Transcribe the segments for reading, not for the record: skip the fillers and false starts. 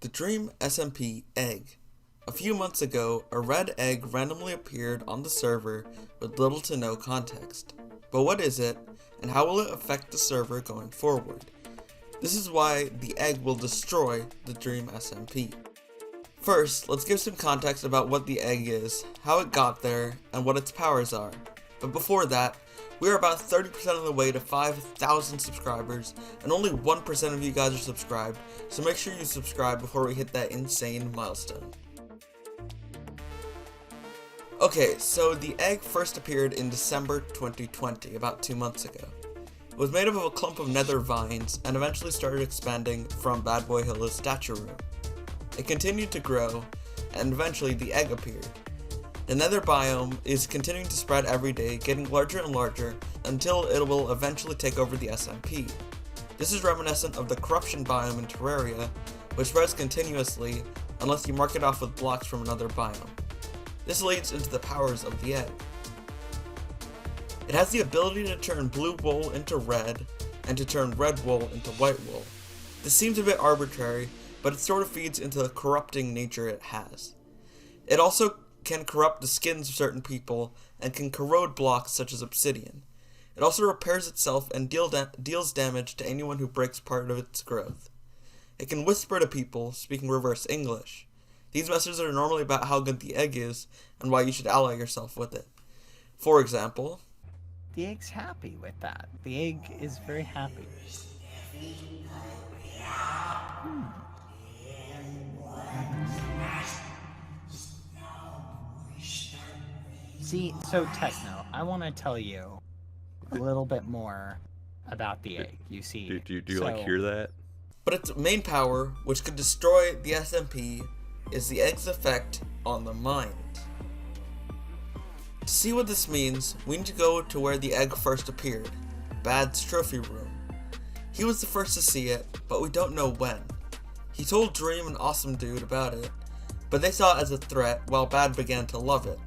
The DREAM SMP Egg. A few months ago, a red egg randomly appeared on the server with little to no context. But what is it, and how will it affect the server going forward? This is why the egg will destroy the DREAM SMP. First, let's give some context about what the egg is, how it got there, and what its powers are. But before that, we are about 30% of the way to 5,000 subscribers, and only 1% of you guys are subscribed, so make sure you subscribe before we hit that insane milestone. Okay, so the egg first appeared in December 2020, about 2 months ago. It was made up of a clump of nether vines, and eventually started expanding from BadBoyHalo's statue room. It continued to grow, and eventually the egg appeared. The nether biome is continuing to spread every day, getting larger and larger, until it will eventually take over the SMP. This is reminiscent of the corruption biome in Terraria, which spreads continuously unless you mark it off with blocks from another biome. This leads into the powers of the egg. It has the ability to turn blue wool into red, and to turn red wool into white wool. This seems a bit arbitrary, but it sort of feeds into the corrupting nature it has. It also can corrupt the skins of certain people, and can corrode blocks such as obsidian. It also repairs itself and deals damage to anyone who breaks part of its growth. It can whisper to people, speaking reverse English. These messages are normally about how good the egg is, and why you should ally yourself with it. For example, the egg's happy with that. The egg is very happy. See, so Techno, I want to tell you a little bit more about the egg. You see, do you like hear that? But its main power, which could destroy the SMP, is the egg's effect on the mind. To see what this means, we need to go to where the egg first appeared, Bad's trophy room. He was the first to see it, but we don't know when. He told Dream and Awesome Dude about it, but they saw it as a threat while Bad began to love it.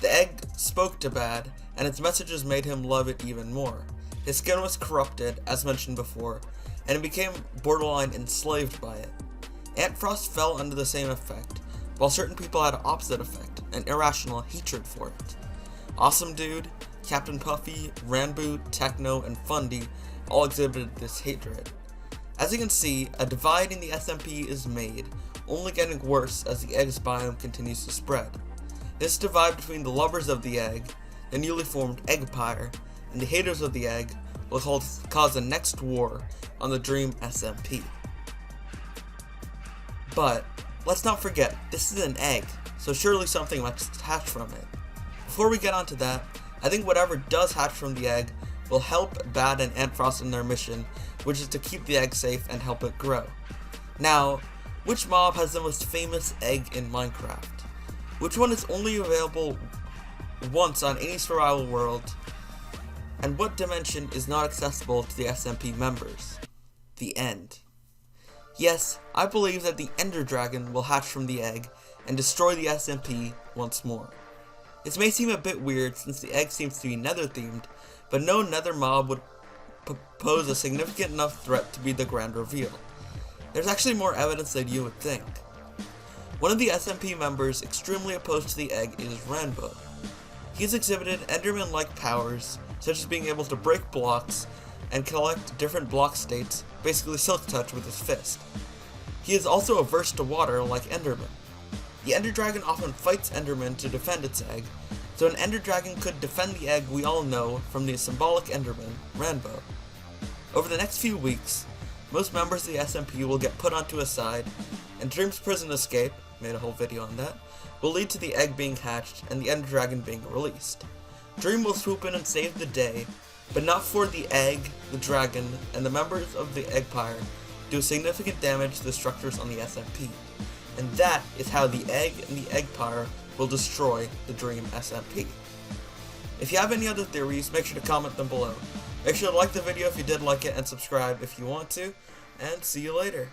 The egg spoke to Bad, and its messages made him love it even more. His skin was corrupted, as mentioned before, and he became borderline enslaved by it. Ant Frost fell under the same effect, while certain people had an opposite effect, an irrational hatred for it. Awesome Dude, Captain Puffy, Ranboo, Techno, and Fundy all exhibited this hatred. As you can see, a divide in the SMP is made, only getting worse as the egg's biome continues to spread. This divide between the lovers of the egg, the newly formed eggpire, and the haters of the egg will cause the next war on the DREAM SMP. But, let's not forget, this is an egg, so surely something must hatch from it. Before we get onto that, I think whatever does hatch from the egg will help Bad and Ant Frost in their mission, which is to keep the egg safe and help it grow. Now, which mob has the most famous egg in Minecraft? Which one is only available once on any survival world? And what dimension is not accessible to the SMP members? The end. Yes, I believe that the Ender Dragon will hatch from the egg and destroy the SMP once more. This may seem a bit weird since the egg seems to be nether themed, but no nether mob would pose a significant enough threat to be the grand reveal. There's actually more evidence than you would think. One of the SMP members extremely opposed to the egg is Ranboo. He's exhibited Enderman-like powers, such as being able to break blocks and collect different block states, basically Silk Touch with his fist. He is also averse to water like Enderman. The Ender Dragon often fights Enderman to defend its egg, so an Ender Dragon could defend the egg we all know from the symbolic Enderman, Ranboo. Over the next few weeks, most members of the SMP will get put onto a side, and Dream's prison escape, made a whole video on that, will lead to the egg being hatched and the Ender Dragon being released. Dream will swoop in and save the day, but not before the egg, the dragon, and the members of the eggpire do significant damage to the structures on the SMP. And that is how the egg and the eggpire will destroy the DREAM SMP. If you have any other theories, make sure to comment them below. Make sure to like the video if you did like it and subscribe if you want to, and see you later.